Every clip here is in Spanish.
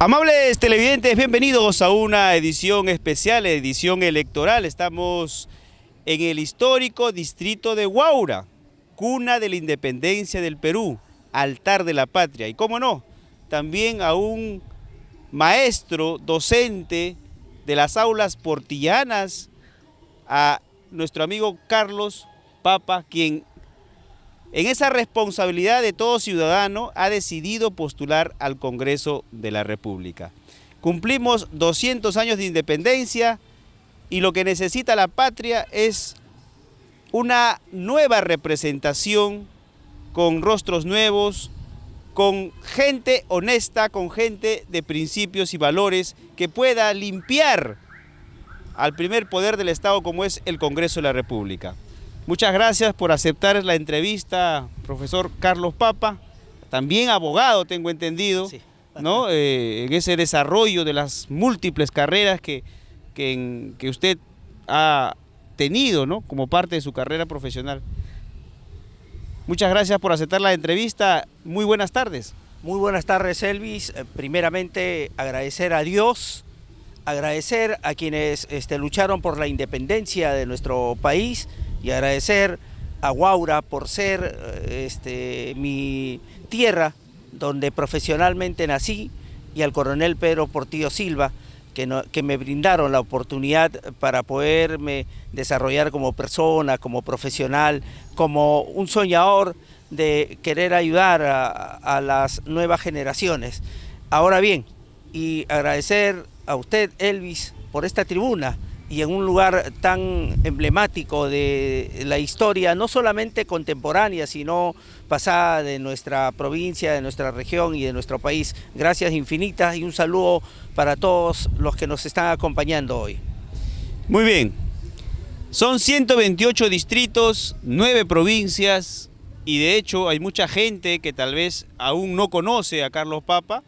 Amables televidentes, bienvenidos a una edición especial, edición electoral. Estamos en el histórico distrito de Huaura, cuna de la independencia del Perú, altar de la patria. Y cómo no, también a un maestro docente de las aulas portillanas, a nuestro amigo Carlos Papa, quien en esa responsabilidad de todo ciudadano ha decidido postular al Congreso de la República. Cumplimos 200 años de independencia y lo que necesita la patria es una nueva representación con rostros nuevos, con gente honesta, con gente de principios y valores que pueda limpiar al primer poder del Estado como es el Congreso de la República. Muchas gracias por aceptar la entrevista, profesor Carlos Papa, también abogado, tengo entendido, sí, ¿no? En ese desarrollo de las múltiples carreras que usted ha tenido, ¿no? Como parte de su carrera profesional. Muchas gracias por aceptar la entrevista. Muy buenas tardes. Muy buenas tardes, Elvis. Primeramente, agradecer a Dios, agradecer a quienes lucharon por la independencia de nuestro país, y agradecer a Huaura por ser mi tierra donde profesionalmente nací, y al coronel Pedro Portillo Silva, que me brindaron la oportunidad para poderme desarrollar como persona, como profesional, como un soñador de querer ayudar a las nuevas generaciones. Ahora bien, y agradecer a usted, Elvis, por esta tribuna, y en un lugar tan emblemático de la historia, no solamente contemporánea, sino pasada de nuestra provincia, de nuestra región y de nuestro país. Gracias infinitas y un saludo para todos los que nos están acompañando hoy. Muy bien, son 128 distritos, 9 provincias, y de hecho hay mucha gente que tal vez aún no conoce a Carlos Papa,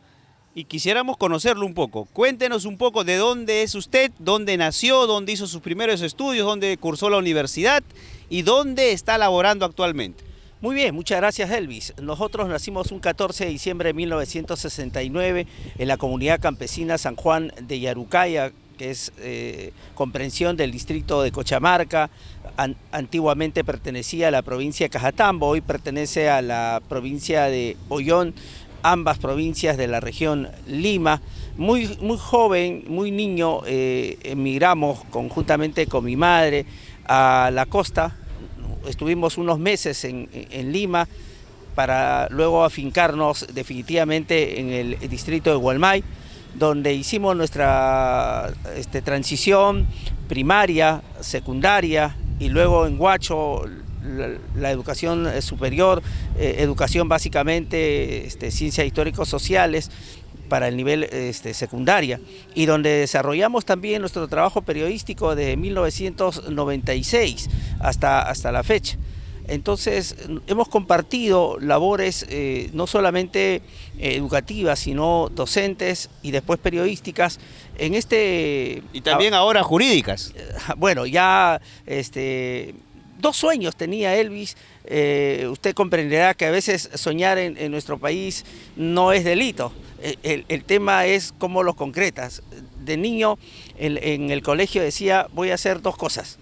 y quisiéramos conocerlo un poco. Cuéntenos un poco de dónde es usted, dónde nació, dónde hizo sus primeros estudios, dónde cursó la universidad y dónde está laborando actualmente. Muy bien, muchas gracias, Elvis. Nosotros nacimos un 14 de diciembre de 1969 en la comunidad campesina San Juan de Yarucaya, que es comprensión del distrito de Cochamarca. Antiguamente pertenecía a la provincia de Cajatambo, hoy pertenece a la provincia de Ollón, ambas provincias de la región Lima. Muy joven, muy niño, emigramos conjuntamente con mi madre a la costa. Estuvimos unos meses en Lima para luego afincarnos definitivamente en el distrito de Hualmay, donde hicimos nuestra transición primaria, secundaria, y luego en Huacho la educación superior, educación básicamente ciencias históricos sociales para el nivel secundaria, y donde desarrollamos también nuestro trabajo periodístico desde 1996 hasta la fecha. Entonces hemos compartido labores no solamente educativas, sino docentes y después periodísticas en y también ahora jurídicas. Bueno, ya dos sueños tenía Elvis. Usted comprenderá que a veces soñar en nuestro país no es delito. El tema es cómo lo concretas. De niño en el colegio decía, voy a hacer dos cosas,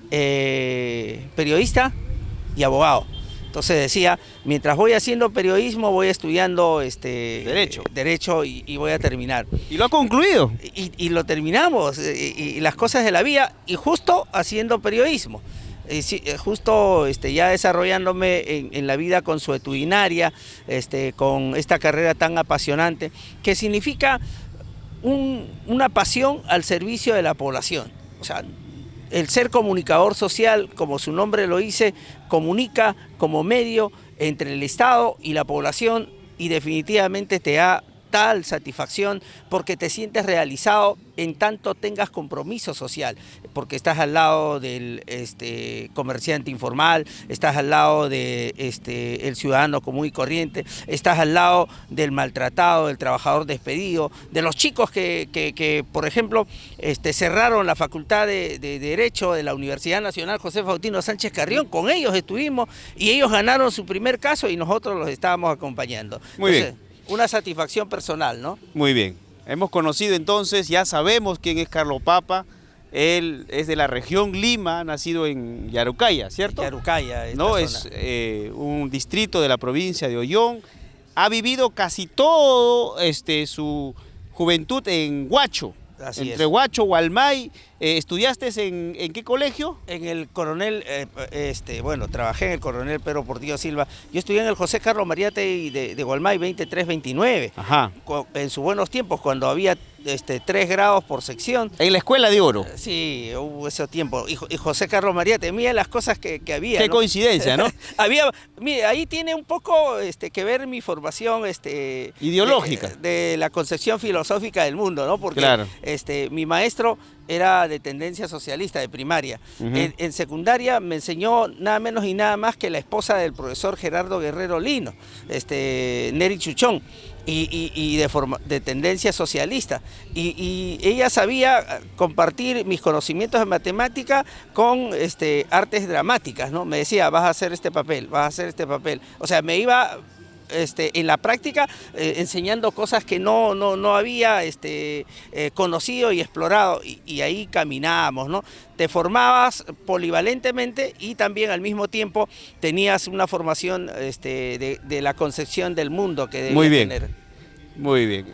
periodista y abogado. Entonces decía, mientras voy haciendo periodismo, voy estudiando derecho y voy a terminar. ¿Y lo ha concluido? Y lo terminamos, y las cosas de la vida, y justo haciendo periodismo. Justo ya desarrollándome en la vida consuetudinaria, con esta carrera tan apasionante, que significa una pasión al servicio de la población. O sea, el ser comunicador social, como su nombre lo dice, comunica como medio entre el Estado y la población, y definitivamente te da tal satisfacción porque te sientes realizado en tanto tengas compromiso social, porque estás al lado del comerciante informal, estás al lado de el ciudadano común y corriente, estás al lado del maltratado, del trabajador despedido, de los chicos que por ejemplo, cerraron la Facultad de Derecho de la Universidad Nacional José Faustino Sánchez Carrión. Con ellos estuvimos y ellos ganaron su primer caso y nosotros los estábamos acompañando. Muy bien. Una satisfacción personal, ¿no? Muy bien. Hemos conocido entonces, ya sabemos quién es Carlos Papa. Él es de la región Lima, nacido en Yarucaya, ¿cierto? Yarucaya, esta No, zona. es un distrito de la provincia de Ollón. Ha vivido casi todo su juventud en Huacho. Así Entre es. Huacho, Gualmay. ¿Estudiaste en qué colegio? En el Coronel, bueno, trabajé en el Coronel Pedro Portillo Silva. Yo estudié en el José Carlos Mariátegui de Gualmay 23-29. Ajá. En sus buenos tiempos, cuando había 3 grados por sección. En la Escuela de Oro. Sí, hubo ese tiempo. Y José Carlos Mariátegui, mira las cosas que había. Qué ¿no? coincidencia, ¿no? Mire, ahí tiene un poco que ver mi formación ideológica. De la concepción filosófica del mundo, ¿no? Porque claro. Mi maestro era de tendencia socialista, de primaria. En secundaria me enseñó nada menos y nada más que la esposa del profesor Gerardo Guerrero Lino, Neri Chuchón, y de tendencia socialista. Y ella sabía compartir mis conocimientos de matemática con artes dramáticas, ¿no? Me decía, vas a hacer este papel, vas a hacer este papel. O sea, me iba en la práctica enseñando cosas que no había conocido y explorado, y ahí caminábamos, ¿no? Te formabas polivalentemente y también al mismo tiempo tenías una formación de la concepción del mundo que debías tener. Muy bien.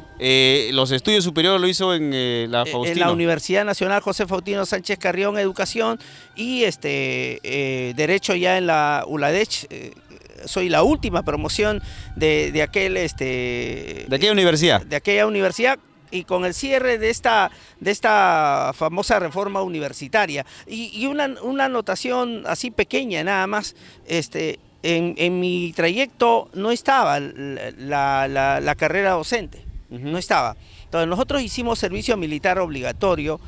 Los estudios superiores lo hizo en la Faustino. En la Universidad Nacional José Faustino Sánchez Carrión, Educación, y Derecho ya en la ULADECH. Soy la última promoción de aquella universidad. De aquella universidad, y con el cierre de esta famosa reforma universitaria. Y una anotación así pequeña nada más, en mi trayecto no estaba la carrera docente, no estaba. Entonces nosotros hicimos servicio militar obligatorio,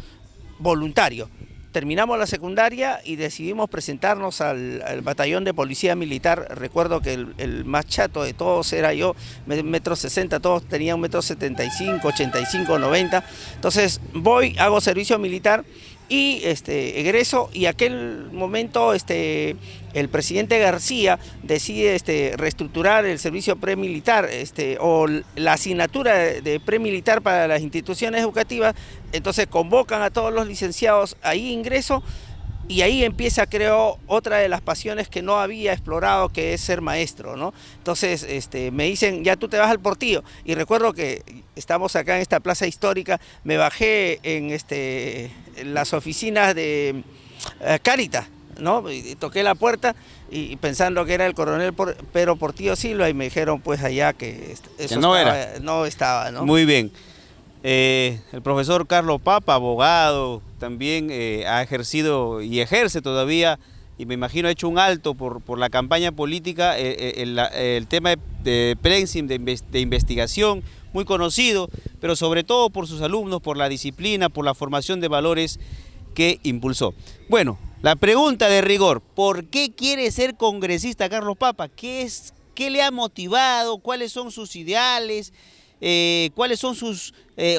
voluntario. Terminamos la secundaria y decidimos presentarnos al batallón de policía militar. Recuerdo que el más chato de todos era yo, 1,60 m, todos tenían 1,75 m, 85, 90. Entonces voy, hago servicio militar y egreso, y aquel momento el presidente García decide reestructurar el servicio premilitar, o la asignatura de premilitar para las instituciones educativas. Entonces convocan a todos los licenciados, ahí ingreso, y ahí empieza, creo, otra de las pasiones que no había explorado, que es ser maestro, ¿no? Entonces me dicen, ya tú te vas al Portillo, y recuerdo que estamos acá en esta plaza histórica, me bajé en las oficinas de Cáritas, ¿no? Y toqué la puerta y pensando que era el coronel Pedro Portillo Silva, y me dijeron pues allá que eso no estaba, ¿no? Muy bien. El profesor Carlos Papa, abogado, también ha ejercido y ejerce todavía, y me imagino ha hecho un alto por la campaña política, el tema de Plensim, de investigación, muy conocido, pero sobre todo por sus alumnos, por la disciplina, por la formación de valores que impulsó. Bueno, la pregunta de rigor: ¿por qué quiere ser congresista Carlos Papa? ¿Qué le ha motivado? ¿Cuáles son sus ideales? ¿Cuáles son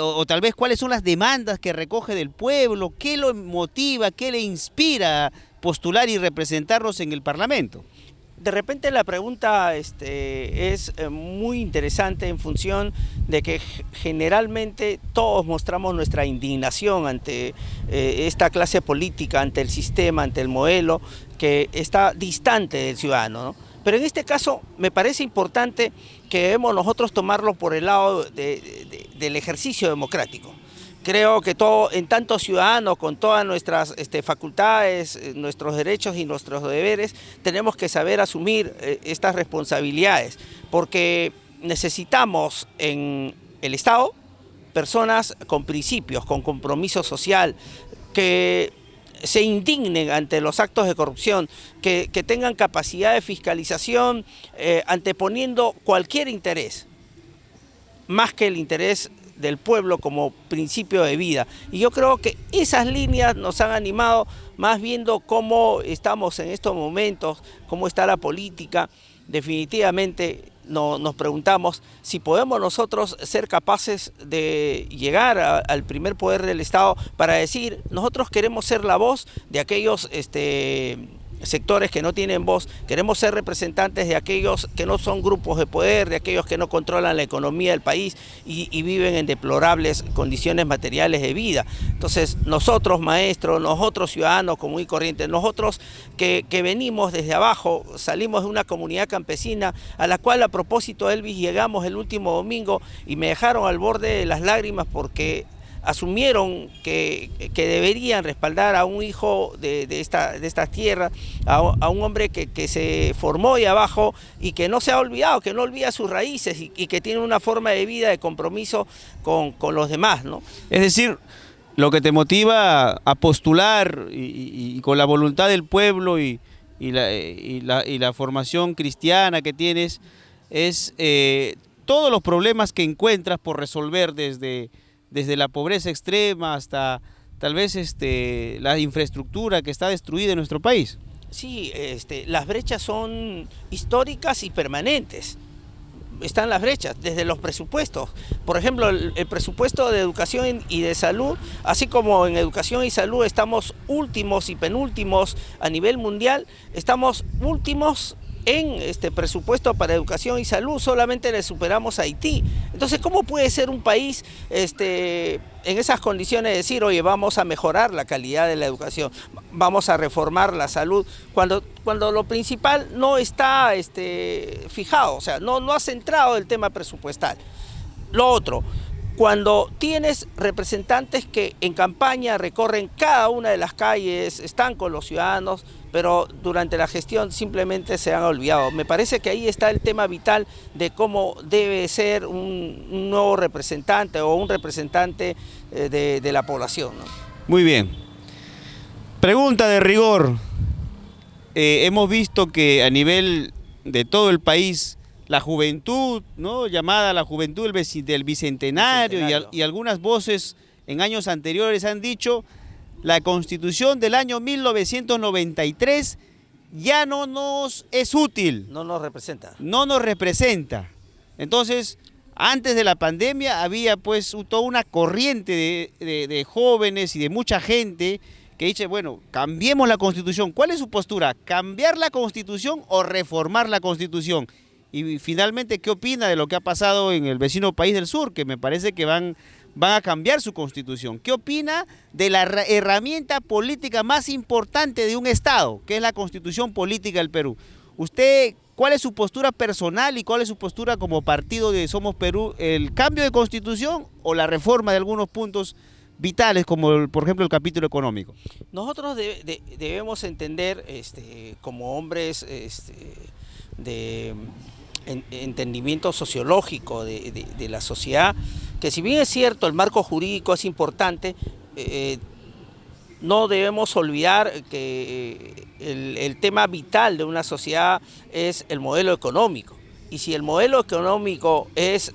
o tal vez cuáles son las demandas que recoge del pueblo? ¿Qué lo motiva? ¿Qué le inspira a postular y representarnos en el Parlamento? De repente la pregunta es muy interesante, en función de que generalmente todos mostramos nuestra indignación ante esta clase política, ante el sistema, ante el modelo que está distante del ciudadano, ¿no? Pero en este caso me parece importante que debemos nosotros tomarlo por el lado del ejercicio democrático. Creo que en tanto ciudadanos, con todas nuestras facultades, nuestros derechos y nuestros deberes, tenemos que saber asumir estas responsabilidades, porque necesitamos en el Estado personas con principios, con compromiso social, que se indignen ante los actos de corrupción, que tengan capacidad de fiscalización, anteponiendo cualquier interés, más que el interés del pueblo como principio de vida. Y yo creo que esas líneas nos han animado, más viendo cómo estamos en estos momentos, cómo está la política. Definitivamente nos preguntamos si podemos nosotros ser capaces de llegar al primer poder del Estado para decir: nosotros queremos ser la voz de aquellos sectores que no tienen voz, queremos ser representantes de aquellos que no son grupos de poder, de aquellos que no controlan la economía del país y viven en deplorables condiciones materiales de vida. Entonces nosotros maestros, nosotros ciudadanos común y corrientes, nosotros que venimos desde abajo, salimos de una comunidad campesina a la cual a propósito, Elvis, llegamos el último domingo y me dejaron al borde de las lágrimas porque asumieron que deberían respaldar a un hijo de esta tierra, a un hombre que se formó de abajo y que no se ha olvidado, que no olvida sus raíces y que tiene una forma de vida de compromiso con los demás, ¿no? Es decir, lo que te motiva a postular y con la voluntad del pueblo y la formación cristiana que tienes es todos los problemas que encuentras por resolver desde la pobreza extrema hasta tal vez la infraestructura que está destruida en nuestro país. Sí, las brechas son históricas y permanentes. Están las brechas, desde los presupuestos. Por ejemplo, el presupuesto de educación y de salud, así como en educación y salud estamos últimos y penúltimos a nivel mundial, estamos últimos en presupuesto para educación y salud, solamente le superamos a Haití. Entonces, ¿cómo puede ser un país en esas condiciones decir, oye, vamos a mejorar la calidad de la educación, vamos a reformar la salud, cuando lo principal no está fijado, o sea, no ha centrado el tema presupuestal? Lo otro, cuando tienes representantes que en campaña recorren cada una de las calles, están con los ciudadanos, pero durante la gestión simplemente se han olvidado. Me parece que ahí está el tema vital de cómo debe ser un nuevo representante o un representante de la población, ¿no? Muy bien. Pregunta de rigor. Hemos visto que a nivel de todo el país, la juventud, ¿no?, llamada la juventud del Bicentenario. Y algunas voces en años anteriores han dicho: la Constitución del año 1993 ya no nos es útil. No nos representa. No nos representa. Entonces, antes de la pandemia había pues toda una corriente de jóvenes y de mucha gente que dice, bueno, cambiemos la Constitución. ¿Cuál es su postura? ¿Cambiar la Constitución o reformar la Constitución? Y finalmente, ¿qué opina de lo que ha pasado en el vecino país del sur? Que me parece que van a cambiar su constitución. ¿Qué opina de la herramienta política más importante de un Estado, que es la Constitución Política del Perú? Usted, ¿cuál es su postura personal y cuál es su postura como partido de Somos Perú? ¿El cambio de constitución o la reforma de algunos puntos vitales, como por ejemplo el capítulo económico? Nosotros debemos entender, como hombres de entendimiento sociológico de la sociedad, que si bien es cierto el marco jurídico es importante, no debemos olvidar que el tema vital de una sociedad es el modelo económico. Y si el modelo económico es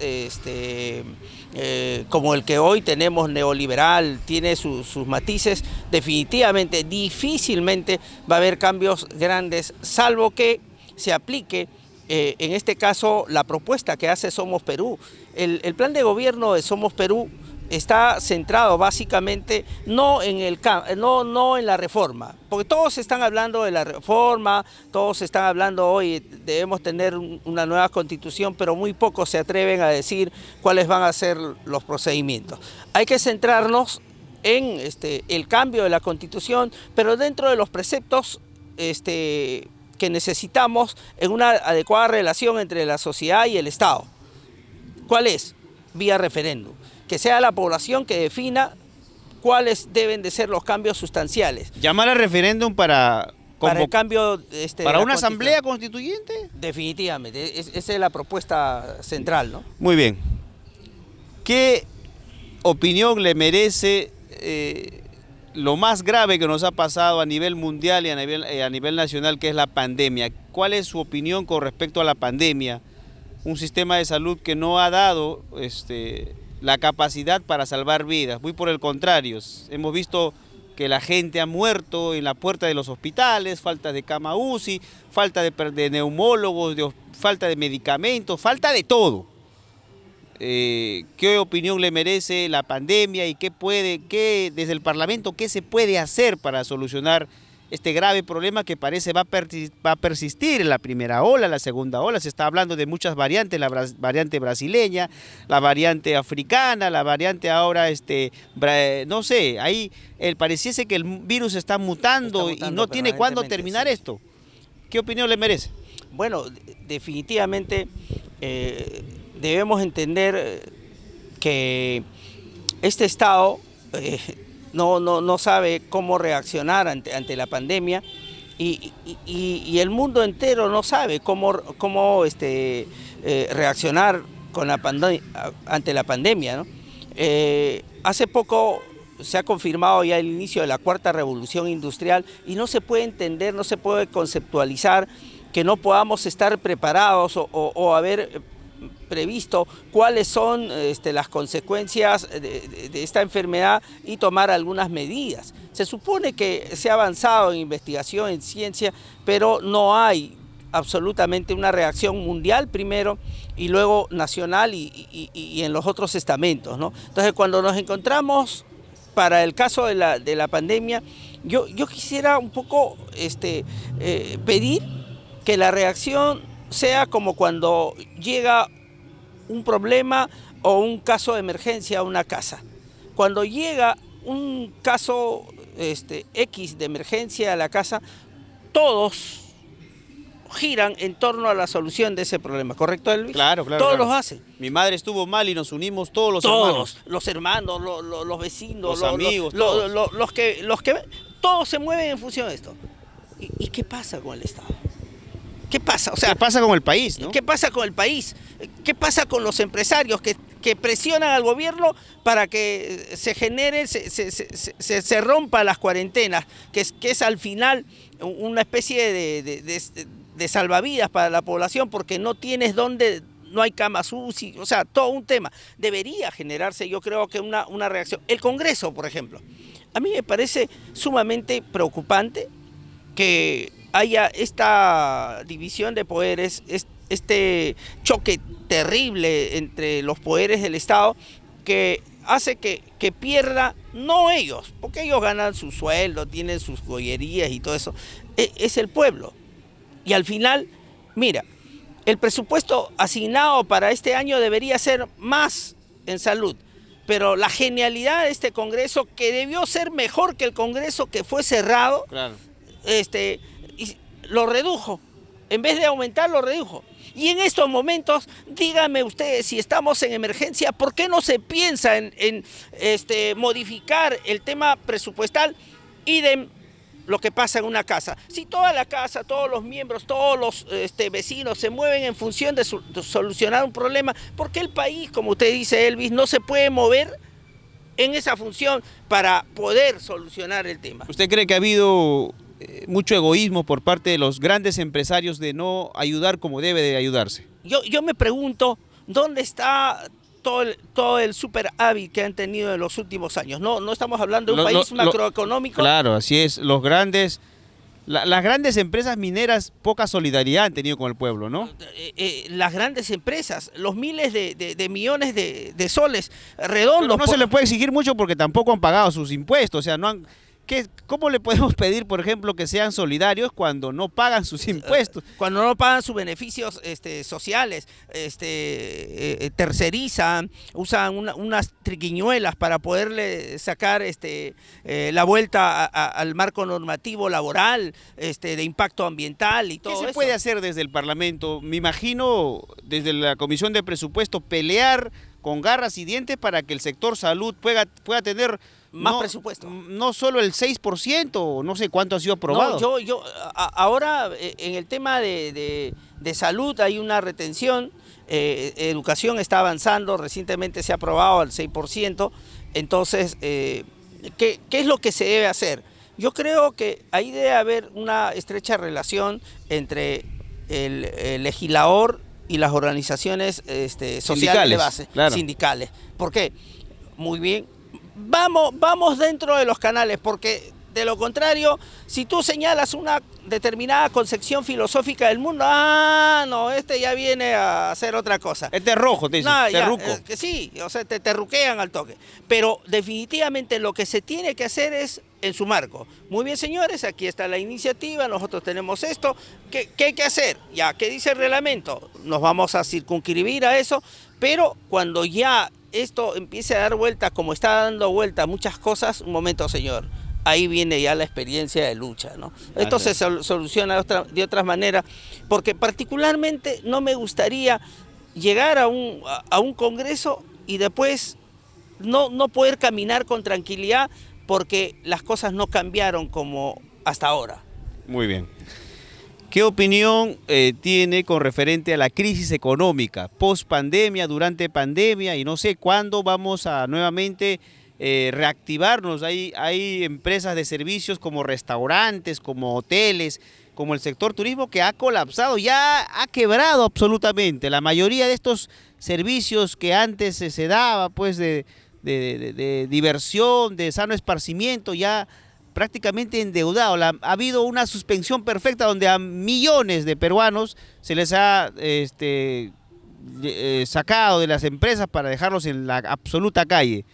como el que hoy tenemos, neoliberal, tiene sus matices, definitivamente, difícilmente va a haber cambios grandes, salvo que se aplique en este caso la propuesta que hace Somos Perú. El plan de gobierno de Somos Perú está centrado básicamente no en la reforma, porque todos están hablando de la reforma, todos están hablando hoy debemos tener una nueva constitución, pero muy pocos se atreven a decir cuáles van a ser los procedimientos. Hay que centrarnos en el cambio de la constitución, pero dentro de los preceptos que necesitamos en una adecuada relación entre la sociedad y el Estado. ¿Cuál es? Vía referéndum. Que sea la población que defina cuáles deben de ser los cambios sustanciales. ¿Llamar al referéndum para el cambio para una asamblea constituyente? Definitivamente, esa es la propuesta central, ¿no? Muy bien. ¿Qué opinión le merece lo más grave que nos ha pasado a nivel mundial y a nivel nacional, que es la pandemia? ¿Cuál es su opinión con respecto a la pandemia? Un sistema de salud que no ha dado la capacidad para salvar vidas, muy por el contrario, hemos visto que la gente ha muerto en la puerta de los hospitales, falta de cama UCI, falta de neumólogos, falta de medicamentos, falta de todo. ¿Qué opinión le merece la pandemia y desde el Parlamento, qué se puede hacer para solucionar este grave problema que parece va a persistir en la primera ola, la segunda ola. Se está hablando de muchas variantes, la variante brasileña, la variante africana, la variante ahora, no sé, ahí pareciese que el virus está mutando y no tiene cuándo terminar esto. ¿Qué opinión le merece? Bueno, definitivamente debemos entender que este Estado no sabe cómo reaccionar ante la pandemia y el mundo entero no sabe cómo reaccionar ante la pandemia, ¿no? Hace poco se ha confirmado ya el inicio de la cuarta revolución industrial y no se puede entender, no se puede conceptualizar que no podamos estar preparados o haber previsto cuáles son las consecuencias de esta enfermedad y tomar algunas medidas. Se supone que se ha avanzado en investigación, en ciencia, pero no hay absolutamente una reacción mundial primero y luego nacional y en los otros estamentos, ¿no? Entonces, cuando nos encontramos para el caso de la pandemia, yo quisiera un poco pedir que la reacción sea como cuando llega un problema o un caso de emergencia a una casa. Cuando llega un caso X de emergencia a la casa, todos giran en torno a la solución de ese problema, ¿correcto, Elvis? Claro, claro. Todos claro. los hacen. Mi madre estuvo mal y nos unimos todos los hermanos, los vecinos, los amigos, los que todos se mueven en función de esto. ¿Y qué pasa con el Estado? ¿Qué pasa? O sea, ¿qué pasa con el país, no? ¿Qué pasa con el país? ¿Qué pasa con los empresarios que presionan al gobierno para que se genere, se rompa las cuarentenas, que es al final una especie de salvavidas para la población porque no tienes dónde, no hay camas UCI, o sea, todo un tema. Debería generarse, yo creo que una reacción. El Congreso, por ejemplo, a mí me parece sumamente preocupante que haya esta división de poderes, este choque terrible entre los poderes del Estado que hace que pierda, no ellos, porque ellos ganan su sueldo, tienen sus joyerías y todo eso, es el pueblo. Y al final, mira, el presupuesto asignado para este año debería ser más en salud, pero la genialidad de este Congreso, que debió ser mejor que el Congreso que fue cerrado, claro, y lo redujo, en vez de aumentar lo redujo. Y en estos momentos, díganme ustedes, si estamos en emergencia, ¿por qué no se piensa en modificar el tema presupuestal y de lo que pasa en una casa? Si toda la casa, todos los miembros, todos los vecinos se mueven en función de solucionar un problema, ¿por qué el país, como usted dice, Elvis, no se puede mover en esa función para poder solucionar el tema? ¿Usted cree que ha habido mucho egoísmo por parte de los grandes empresarios de no ayudar como debe de ayudarse? Yo me pregunto, ¿dónde está todo el superávit que han tenido en los últimos años? No estamos hablando de un país macroeconómico. Claro, así es. Las grandes empresas mineras poca solidaridad han tenido con el pueblo, ¿no? Las grandes empresas, los miles de millones de soles redondos. Pero no se le puede exigir mucho porque tampoco han pagado sus impuestos, o sea, no han... ¿Cómo le podemos pedir, por ejemplo, que sean solidarios cuando no pagan sus impuestos? Cuando no pagan sus beneficios sociales, tercerizan, usan unas triquiñuelas para poderle sacar la vuelta al marco normativo laboral, de impacto ambiental y todo eso. ¿Qué se puede hacer desde el Parlamento? Me imagino, desde la Comisión de Presupuesto, pelear con garras y dientes para que el sector salud pueda tener más presupuesto. No solo el 6%, no sé cuánto ha sido aprobado. No, ahora en el tema de salud hay una retención, educación está avanzando, recientemente se ha aprobado al 6%, entonces, ¿qué es lo que se debe hacer? Yo creo que ahí debe haber una estrecha relación entre el legislador y las organizaciones sociales de base, claro. Sindicales. ¿Por qué? Muy bien. Vamos dentro de los canales, porque De lo contrario, si tú señalas una determinada concepción filosófica del mundo, no, este ya viene a hacer otra cosa. Este es rojo, te dicen, No, ya, terruco. Sí, o sea, te ruquean al toque. Pero definitivamente lo que se tiene que hacer es en su marco. Muy bien, señores, aquí está la iniciativa, nosotros tenemos esto. ¿Qué hay que hacer? Ya, ¿qué dice el reglamento? Nos vamos a circunscribir a eso, pero cuando ya esto empiece a dar vueltas, como está dando vueltas muchas cosas, un momento, señor, ahí viene ya la experiencia de lucha, ¿no? Esto se soluciona de otras maneras, porque particularmente no me gustaría llegar a un congreso y después no poder caminar con tranquilidad porque las cosas no cambiaron como hasta ahora. Muy bien. ¿Qué opinión tiene con referente a la crisis económica, post pandemia, durante pandemia y no sé cuándo vamos a nuevamente reactivarnos? Hay empresas de servicios como restaurantes, como hoteles, como el sector turismo que ha colapsado, ya ha quebrado absolutamente. La mayoría de estos servicios que antes se daba pues de diversión, de sano esparcimiento, ya prácticamente endeudado. Ha habido una suspensión perfecta donde a millones de peruanos se les ha sacado de las empresas para dejarlos en la absoluta calle.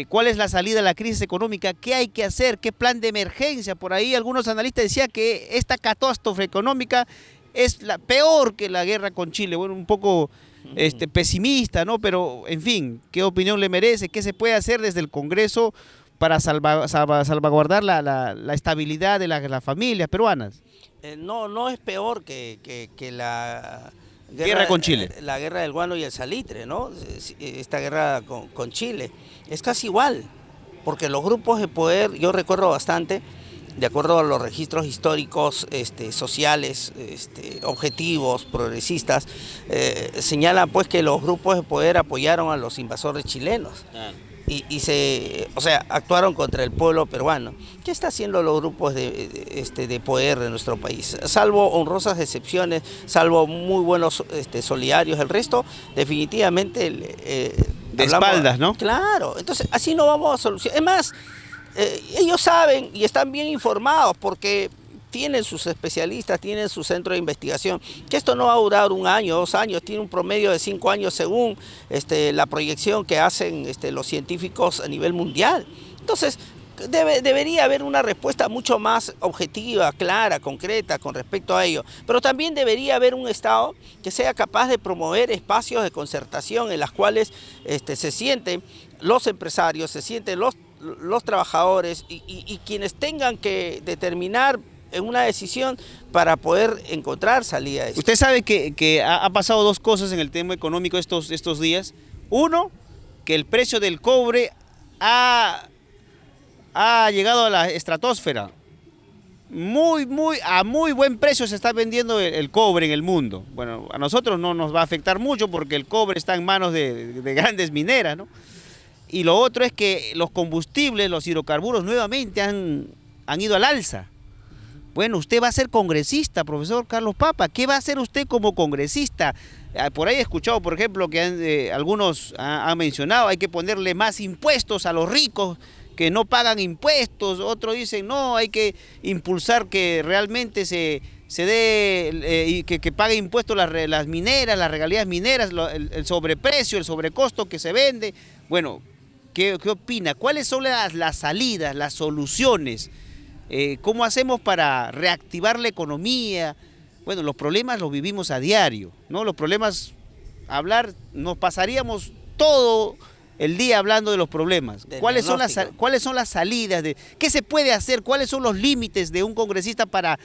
¿Cuál es la salida de la crisis económica? ¿Qué hay que hacer? ¿Qué plan de emergencia? Por ahí algunos analistas decían que esta catástrofe económica es peor que la guerra con Chile. Bueno, un poco pesimista, ¿no? Pero, en fin, ¿qué opinión le merece? ¿Qué se puede hacer desde el Congreso para salvaguardar la estabilidad de las familias peruanas? No es peor que la guerra con Chile. La guerra del guano y el salitre, ¿no? Esta guerra con Chile. Es casi igual, porque los grupos de poder, yo recuerdo bastante, de acuerdo a los registros históricos sociales, objetivos, progresistas, señalan pues que los grupos de poder apoyaron a los invasores chilenos. O sea, actuaron contra el pueblo peruano. ¿Qué está haciendo los grupos de poder de nuestro país? Salvo honrosas excepciones, salvo muy buenos solidarios, el resto definitivamente de espaldas, ¿no? Claro, entonces así no vamos a solucionar. Es más, ellos saben y están bien informados porque tienen sus especialistas, tienen su centro de investigación, que esto no va a durar 1 año, 2 años, tiene un promedio de 5 años según la proyección que hacen los científicos a nivel mundial. Entonces, debería haber una respuesta mucho más objetiva, clara, concreta con respecto a ello, pero también debería haber un Estado que sea capaz de promover espacios de concertación en los cuales se sienten los empresarios, se sienten los trabajadores y quienes tengan que determinar en una decisión para poder encontrar salida a esto. Usted sabe que ha pasado 2 cosas en el tema económico estos días. Uno, que el precio del cobre ha llegado a la estratosfera. A muy buen precio se está vendiendo el cobre en el mundo. Bueno, a nosotros no nos va a afectar mucho porque el cobre está en manos de grandes mineras, ¿no? Y lo otro es que los combustibles, los hidrocarburos nuevamente han ido al alza. Bueno, usted va a ser congresista, profesor Carlos Papa. ¿Qué va a hacer usted como congresista? Por ahí he escuchado, por ejemplo, que algunos han mencionado, hay que ponerle más impuestos a los ricos que no pagan impuestos. Otros dicen, no, hay que impulsar que realmente se dé y que pague impuestos las mineras, las regalías mineras, el sobreprecio, el sobrecosto que se vende. Bueno, ¿qué opina? ¿Cuáles son las salidas, las soluciones? ¿Cómo hacemos para reactivar la economía? Bueno, los problemas los vivimos a diario, ¿no? Los problemas, nos pasaríamos todo el día hablando de los problemas. ¿Cuáles son las salidas? ¿Qué se puede hacer? ¿Cuáles son los límites de un congresista para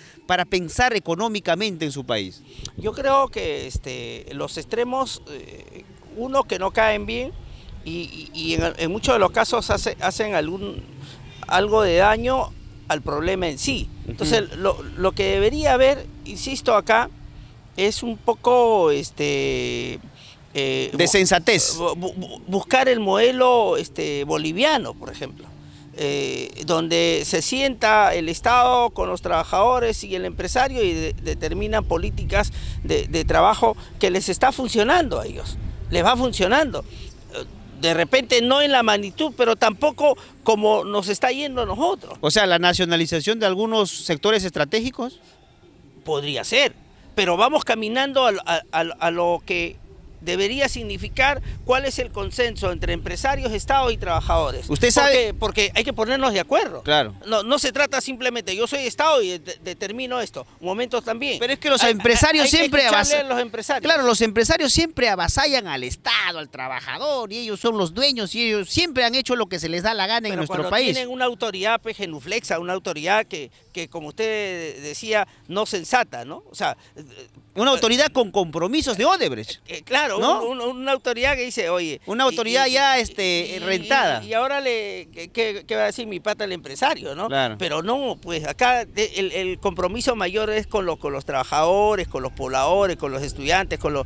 pensar económicamente en su país? Yo creo que los extremos, uno, que no caen bien y en muchos de los casos hacen algo de daño al problema en sí. Entonces, lo que debería haber, insisto acá, es un poco de sensatez. Buscar el modelo boliviano, por ejemplo, donde se sienta el Estado con los trabajadores y el empresario y determinan políticas de trabajo que les está funcionando a ellos, les va funcionando. de repente no en la magnitud, pero tampoco como nos está yendo a nosotros. O sea, la nacionalización de algunos sectores estratégicos. Podría ser, pero vamos caminando a lo que debería significar cuál es el consenso entre empresarios, Estado y trabajadores. Usted sabe... Porque hay que ponernos de acuerdo. Claro. No se trata simplemente, yo soy Estado y determino esto. Momentos también. Pero es que los empresarios siempre avasallan. Los empresarios. Claro, los empresarios siempre avasallan al Estado, al trabajador, y ellos son los dueños, y ellos siempre han hecho lo que se les da la gana en nuestro país. Tienen una autoridad genuflexa, una autoridad que, como usted decía, no sensata, ¿no? O sea... Una autoridad con compromisos de Odebrecht. Claro, ¿no? Una autoridad que dice, oye... Una autoridad rentada. Y ahora, ¿qué va a decir mi pata el empresario, no? Claro. Pero no, pues acá el compromiso mayor es con los trabajadores, con los pobladores, con los estudiantes, con los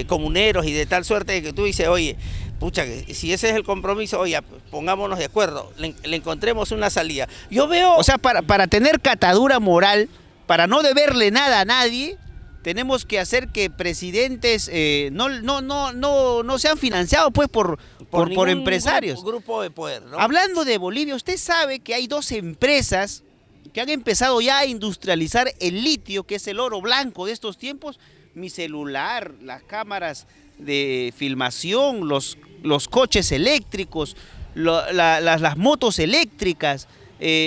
comuneros, y de tal suerte que tú dices, oye, pucha, si ese es el compromiso, oye, pongámonos de acuerdo, le encontremos una salida. Yo veo... O sea, para tener catadura moral, para no deberle nada a nadie... Tenemos que hacer que presidentes no sean financiados pues por empresarios. Grupo de poder, ¿no? Hablando de Bolivia, usted sabe que hay 2 empresas que han empezado ya a industrializar el litio, que es el oro blanco de estos tiempos. Mi celular, las cámaras de filmación, los coches eléctricos, las motos eléctricas,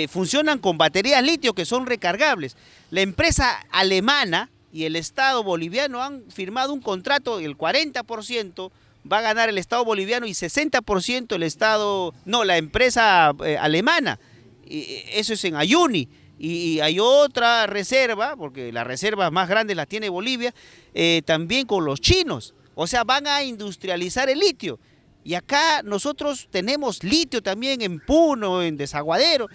funcionan con baterías litio que son recargables. La empresa alemana y el Estado boliviano han firmado un contrato, el 40% va a ganar el Estado boliviano y 60% la empresa alemana. Y eso es en Ayuni. Y hay otra reserva, porque las reservas más grandes las tiene Bolivia, también con los chinos. O sea, van a industrializar el litio. Y acá nosotros tenemos litio también en Puno, en Desaguadero.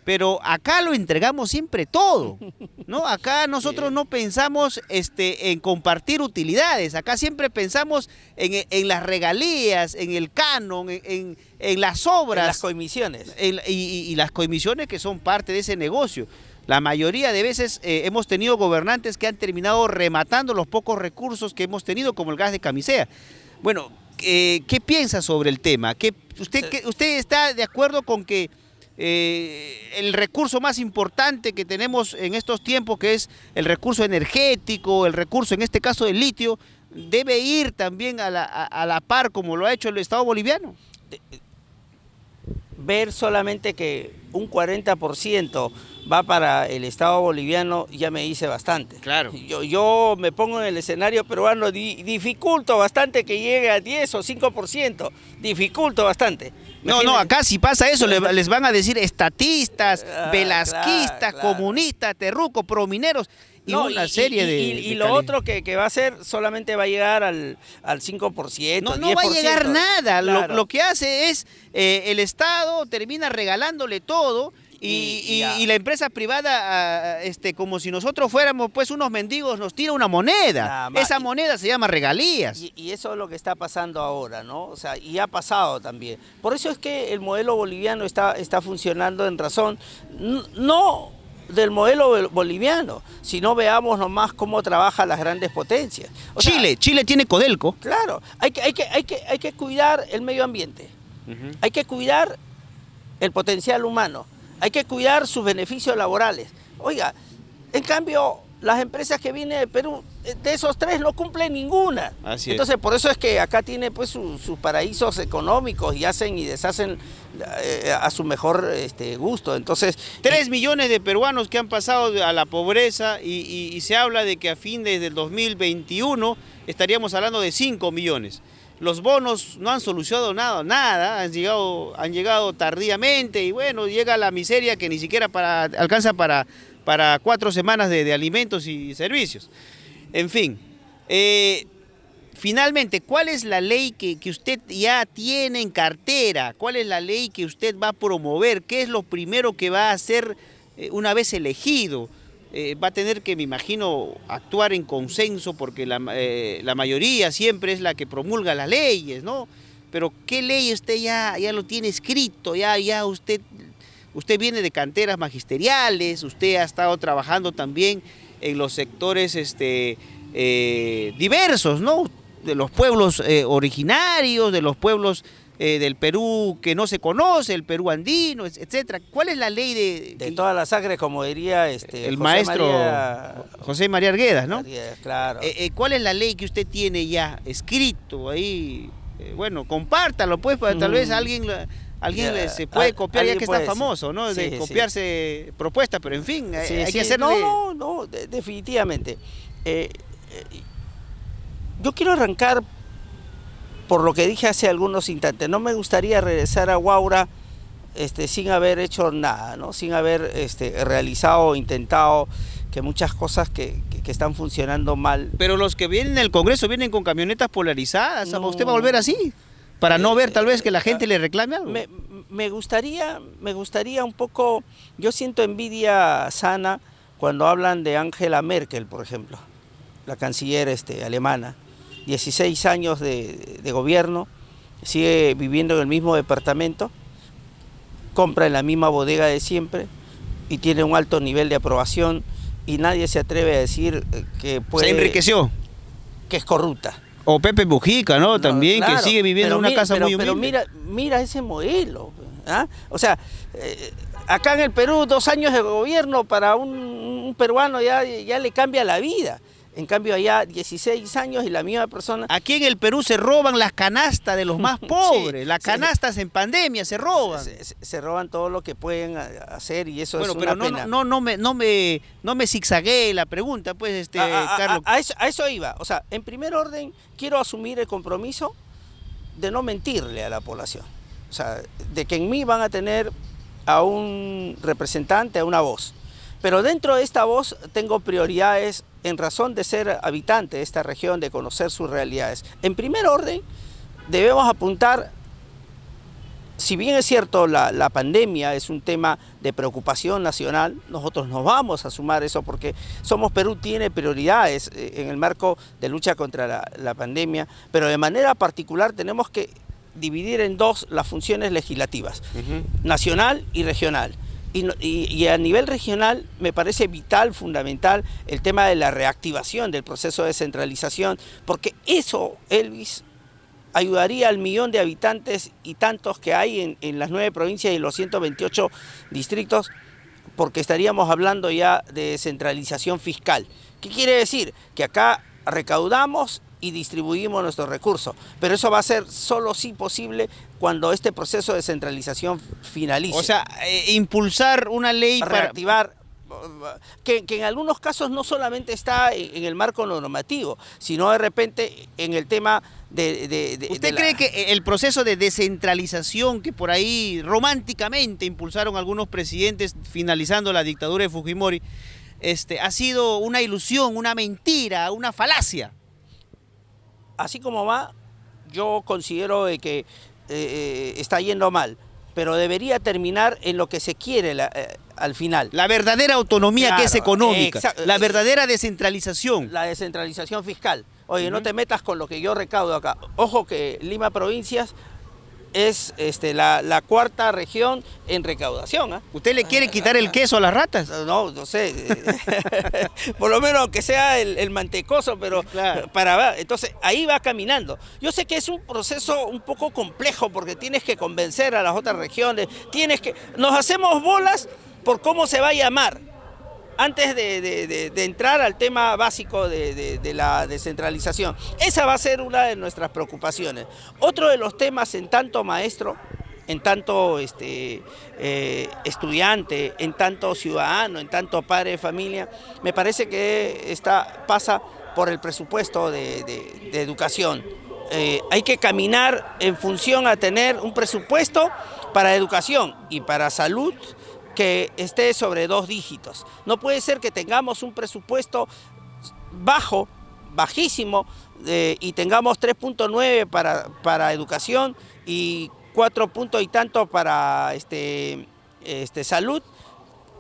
Pero acá lo entregamos siempre todo, ¿no? Acá nosotros no pensamos en compartir utilidades, acá siempre pensamos en las regalías, en el canon, en las obras. En las comisiones. Y las comisiones que son parte de ese negocio. La mayoría de veces hemos tenido gobernantes que han terminado rematando los pocos recursos que hemos tenido, como el gas de Camisea. Bueno, ¿qué piensa sobre el tema? ¿Usted está de acuerdo con que el recurso más importante que tenemos en estos tiempos, que es el recurso energético, el recurso en este caso del litio, debe ir también a la par como lo ha hecho el Estado boliviano? Ver solamente que un 40% va para el Estado boliviano ya me dice bastante. Claro. Yo me pongo en el escenario peruano, dificulto bastante que llegue a 10 o 5%, dificulto bastante. No, acá si pasa eso les van a decir estatistas, velasquistas, claro. Comunistas, terrucos, promineros y una serie de... Y lo otro que va a hacer solamente va a llegar al 5%, no 10%. Va a llegar nada, claro. Lo que hace es el Estado termina regalándole todo. Y la empresa privada, como si nosotros fuéramos pues unos mendigos, nos tira una moneda. Esa moneda se llama regalías. Y eso es lo que está pasando ahora, ¿no? O sea, y ha pasado también. Por eso es que el modelo boliviano está funcionando en razón, no del modelo boliviano, sino veamos nomás cómo trabajan las grandes potencias. Chile tiene Codelco. Claro, hay que cuidar el medio ambiente, hay que cuidar el potencial humano, hay que cuidar sus beneficios laborales. Oiga, en cambio, las empresas que vienen de Perú, de esos 3 no cumplen ninguna. Así Entonces, por eso es que acá tiene pues sus paraísos económicos y hacen y deshacen a su mejor gusto. Entonces, 3 millones de peruanos que han pasado a la pobreza y se habla de que a fin del 2021 estaríamos hablando de 5 millones. Los bonos no han solucionado nada, han llegado tardíamente y bueno, llega la miseria que ni siquiera alcanza para 4 semanas de alimentos y servicios. En fin, finalmente, ¿cuál es la ley que usted ya tiene en cartera? ¿Cuál es la ley que usted va a promover? ¿Qué es lo primero que va a hacer una vez elegido? Va a tener que, me imagino, actuar en consenso porque la mayoría siempre es la que promulga las leyes, ¿no? Pero ¿qué ley usted ya lo tiene escrito? Ya usted viene de canteras magisteriales, usted ha estado trabajando también en los sectores diversos, ¿no? los pueblos originarios, de los pueblos del Perú que no se conoce, el Perú andino, etcétera. ¿Cuál es la ley de todas las sacres, como diría el José maestro María, José María Arguedas, ¿no? claro. ¿Cuál es la ley que usted tiene ya escrito ahí? Bueno, compártalo pues, para tal vez alguien se puede copiar, ya que está famoso, ¿no? Sí, de copiarse propuestas, pero en fin, hay que hacerle... No, definitivamente. Yo quiero arrancar por lo que dije hace algunos instantes. No me gustaría regresar a Huaura sin haber hecho nada, ¿no? Sin haber realizado o intentado que muchas cosas que están funcionando mal. Pero los que vienen al Congreso vienen con camionetas polarizadas. No. ¿Usted va a volver así? Para no ver tal vez que la gente le reclame algo. Me gustaría un poco... Yo siento envidia sana cuando hablan de Angela Merkel, por ejemplo, la canciller alemana. 16 años de gobierno, sigue viviendo en el mismo departamento, compra en la misma bodega de siempre y tiene un alto nivel de aprobación y nadie se atreve a decir que puede... Se enriqueció. Que es corrupta. O Pepe Mujica, ¿no? También, claro, que sigue viviendo en una casa muy humilde. Pero mira ese modelo. ¿Ah? O sea, acá en el Perú 2 años de gobierno para un peruano ya le cambia la vida. En cambio allá 16 años y la misma persona... Aquí en el Perú se roban las canastas de los más pobres, las canastas en pandemia se roban. Se roban todo lo que pueden hacer y eso es una pena. No me zigzaguee la pregunta, pues, Carlos. A eso iba. O sea, en primer orden, quiero asumir el compromiso de no mentirle a la población. O sea, de que en mí van a tener a un representante, a una voz. Pero dentro de esta voz tengo prioridades en razón de ser habitante de esta región, de conocer sus realidades. En primer orden, debemos apuntar, si bien es cierto la pandemia es un tema de preocupación nacional, nosotros nos vamos a sumar eso porque Somos Perú tiene prioridades en el marco de lucha contra la pandemia, pero de manera particular tenemos que dividir en dos las funciones legislativas, nacional y regional. Y a nivel regional me parece vital, fundamental, el tema de la reactivación del proceso de descentralización, porque eso, Elvis, ayudaría al 1.000.000 de habitantes y tantos que hay en las 9 provincias y los 128 distritos, porque estaríamos hablando ya de descentralización fiscal. ¿Qué quiere decir? Que acá recaudamos y distribuimos nuestros recursos, pero eso va a ser solo si posible cuando este proceso de descentralización finalice. O sea, impulsar una ley para reactivar, que en algunos casos no solamente está en el marco normativo, sino de repente en el tema ¿Usted cree que el proceso de descentralización que por ahí románticamente impulsaron algunos presidentes finalizando la dictadura de Fujimori, ha sido una ilusión, una mentira, una falacia? Así como va, yo considero de que está yendo mal, pero debería terminar en lo que se quiere al final. La verdadera autonomía, claro, que es económica, la verdadera descentralización. La descentralización fiscal. Oye, no te metas con lo que yo recaudo acá. Ojo que Lima Provincias es la 4ª región en recaudación. ¿Usted le quiere quitar el queso a las ratas? No sé. Por lo menos que sea el mantecoso, pero claro. Entonces ahí va caminando. Yo sé que es un proceso un poco complejo porque tienes que convencer a las otras regiones, nos hacemos bolas por cómo se va a llamar. Antes de entrar al tema básico de la descentralización. Esa va a ser una de nuestras preocupaciones. Otro de los temas, en tanto maestro, en tanto estudiante, en tanto ciudadano, en tanto padre de familia, me parece que pasa por el presupuesto de educación. Hay que caminar en función a tener un presupuesto para educación y para salud que esté sobre 2 dígitos. No puede ser que tengamos un presupuesto bajísimo, y tengamos 3.9 para educación y 4 puntos y tanto para salud,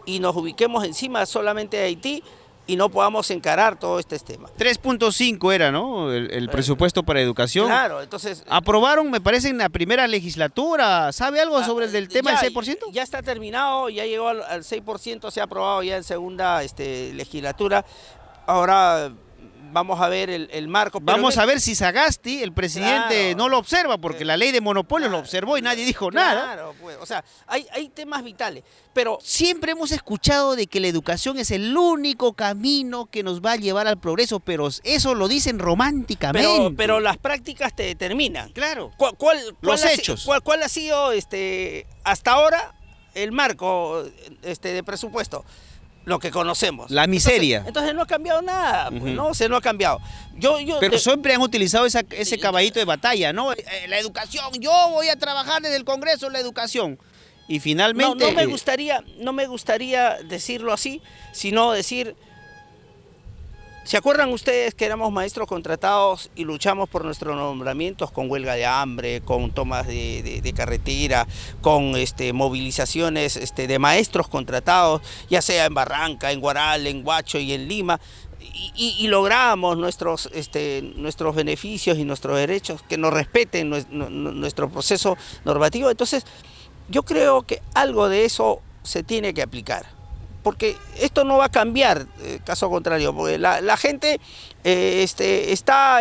y nos ubiquemos encima solamente de Haití y no podamos encarar todo este tema. 3.5 era, ¿no? El presupuesto para educación. Claro, entonces... Aprobaron, me parece, en la primera legislatura. ¿Sabe algo sobre el tema del 6%? Ya está terminado, ya llegó al 6%, se ha aprobado ya en segunda legislatura. Ahora vamos a ver el marco. Vamos a ver si Sagasti, el presidente, Claro. no lo observa, porque la ley de monopolios lo observó y nadie dijo nada. Claro, pues, o sea, hay temas vitales, pero Siempre hemos escuchado de que la educación es el único camino que nos va a llevar al progreso, pero eso lo dicen románticamente. pero las prácticas te determinan. Claro. ¿Cuál ha hechos. ¿Cuál ha sido hasta ahora el marco de presupuesto? Lo que conocemos. La miseria. Entonces no ha cambiado nada, pues, Ujú. ¿no? O sea, no ha cambiado. Pero siempre han utilizado ese caballito de batalla, ¿no? La educación, yo voy a trabajar desde el Congreso en la educación. Y finalmente... no me gustaría decirlo así, sino decir, ¿se acuerdan ustedes que éramos maestros contratados y luchamos por nuestros nombramientos con huelga de hambre, con tomas de carretera, con movilizaciones de maestros contratados, ya sea en Barranca, en Guaral, en Huacho y en Lima? Y logramos nuestros beneficios y nuestros derechos, que nos respeten nuestro proceso normativo. Entonces, yo creo que algo de eso se tiene que aplicar, porque esto no va a cambiar, caso contrario, porque la gente está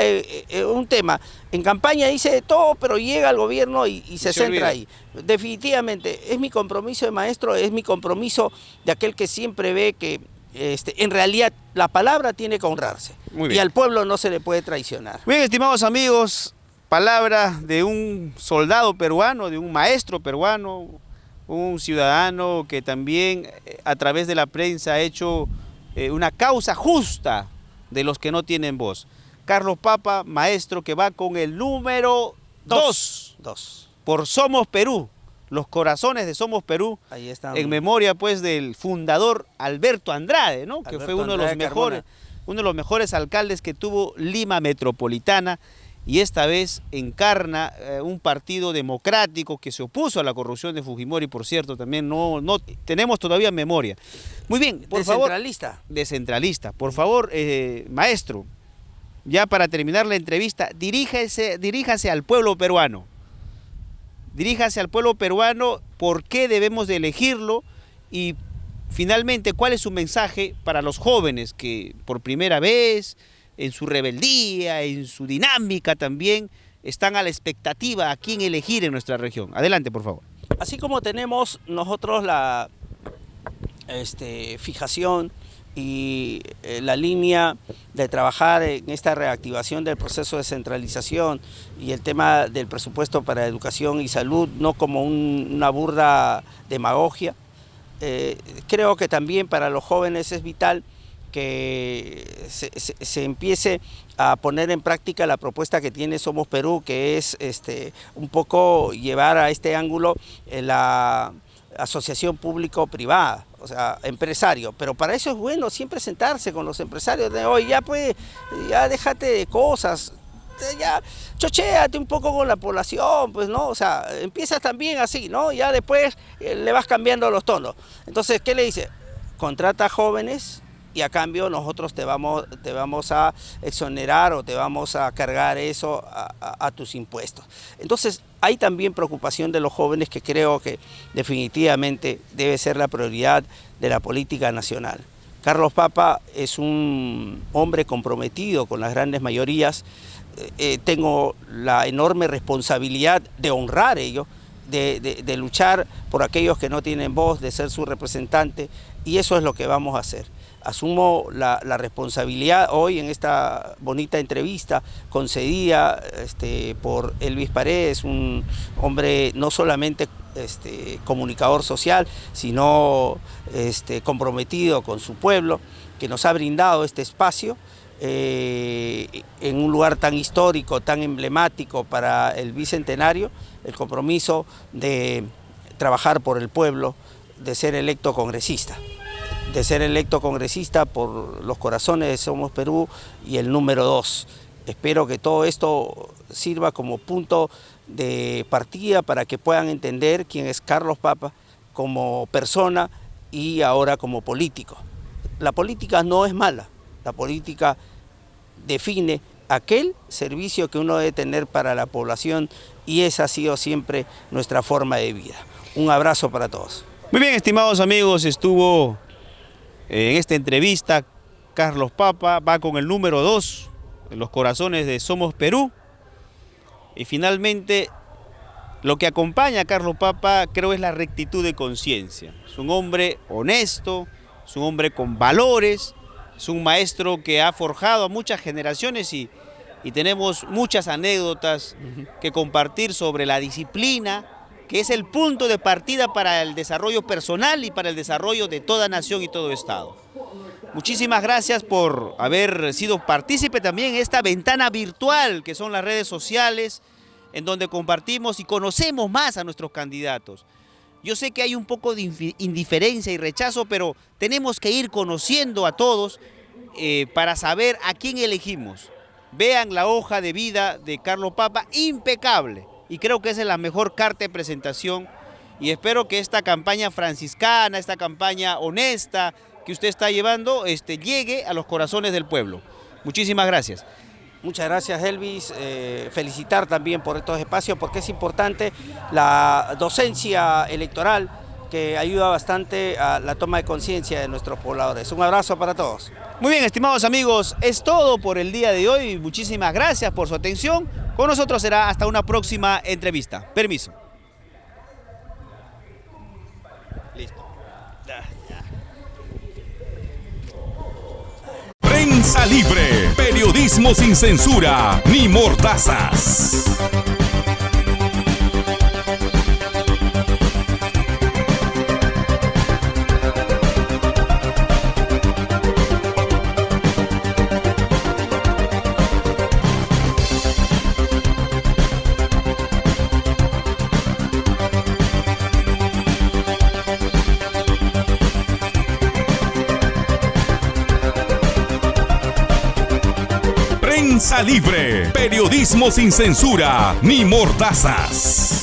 un tema, en campaña dice de todo, pero llega al gobierno y se centra olvida. ahí. Definitivamente, es mi compromiso de maestro, es mi compromiso de aquel que siempre ve que en realidad la palabra tiene que honrarse. Muy bien. Y al pueblo no se le puede traicionar. Bien, estimados amigos, palabra de un soldado peruano, de un maestro peruano, un ciudadano que también a través de la prensa ha hecho una causa justa de los que no tienen voz. Carlos Papa, maestro que va con el número 2 por Somos Perú, los corazones de Somos Perú, Ahí están. en memoria pues del fundador Alberto Andrade, ¿no? Que Alberto fue uno de los Andrade mejores, uno de los mejores alcaldes que tuvo Lima Metropolitana, y esta vez encarna un partido democrático que se opuso a la corrupción de Fujimori, por cierto, también no tenemos todavía memoria. Muy bien, por favor. Descentralista. Por favor, maestro, ya para terminar la entrevista, diríjase al pueblo peruano. Diríjase al pueblo peruano, por qué debemos de elegirlo y finalmente, ¿cuál es su mensaje para los jóvenes que por primera vez, en su rebeldía, en su dinámica también, están a la expectativa a quién elegir en nuestra región? Adelante, por favor. Así como tenemos nosotros la fijación y la línea de trabajar en esta reactivación del proceso de centralización y el tema del presupuesto para educación y salud, no como una burda demagogia, creo que también para los jóvenes es vital que se empiece a poner en práctica la propuesta que tiene Somos Perú, que es un poco llevar a este ángulo la asociación público-privada, o sea, empresario. Pero para eso es bueno siempre sentarse con los empresarios, de oye, ya pues, ya déjate de cosas, ya chochéate un poco con la población, pues, ¿no? O sea, empiezas también así, ¿no? Ya después le vas cambiando los tonos. Entonces, ¿qué le dice? Contrata jóvenes y a cambio nosotros te vamos a exonerar o te vamos a cargar eso a tus impuestos. Entonces hay también preocupación de los jóvenes, que creo que definitivamente debe ser la prioridad de la política nacional. Carlos Papa es un hombre comprometido con las grandes mayorías. Tengo la enorme responsabilidad de honrar ello, de luchar por aquellos que no tienen voz, de ser su representante, y eso es lo que vamos a hacer. Asumo la responsabilidad hoy en esta bonita entrevista concedida por Elvis Paredes, un hombre no solamente comunicador social, sino comprometido con su pueblo, que nos ha brindado este espacio en un lugar tan histórico, tan emblemático para el bicentenario, el compromiso de trabajar por el pueblo, de ser electo congresista. Por los corazones de Somos Perú y el número 2. Espero que todo esto sirva como punto de partida para que puedan entender quién es Carlos Papa como persona y ahora como político. La política no es mala, la política define aquel servicio que uno debe tener para la población, y esa ha sido siempre nuestra forma de vida. Un abrazo para todos. Muy bien, estimados amigos, estuvo en esta entrevista Carlos Papa va con el número 2 en los corazones de Somos Perú. Y finalmente, lo que acompaña a Carlos Papa creo es la rectitud de conciencia. Es un hombre honesto, es un hombre con valores, es un maestro que ha forjado a muchas generaciones y tenemos muchas anécdotas que compartir sobre la disciplina, que es el punto de partida para el desarrollo personal y para el desarrollo de toda nación y todo estado. Muchísimas gracias por haber sido partícipe también en esta ventana virtual que son las redes sociales, en donde compartimos y conocemos más a nuestros candidatos. Yo sé que hay un poco de indiferencia y rechazo, pero tenemos que ir conociendo a todos para saber a quién elegimos. Vean la hoja de vida de Carlos Papa, impecable. Y creo que esa es la mejor carta de presentación. Y espero que esta campaña franciscana, esta campaña honesta que usted está llevando, llegue a los corazones del pueblo. Muchísimas gracias. Muchas gracias, Elvis. Felicitar también por estos espacios, porque es importante la docencia electoral que ayuda bastante a la toma de conciencia de nuestros pobladores. Un abrazo para todos. Muy bien, estimados amigos, es todo por el día de hoy. Muchísimas gracias por su atención. Con nosotros será hasta una próxima entrevista. Permiso. Listo. Prensa Libre, periodismo sin censura ni mordazas. Prensa Libre, periodismo sin censura ni mordazas.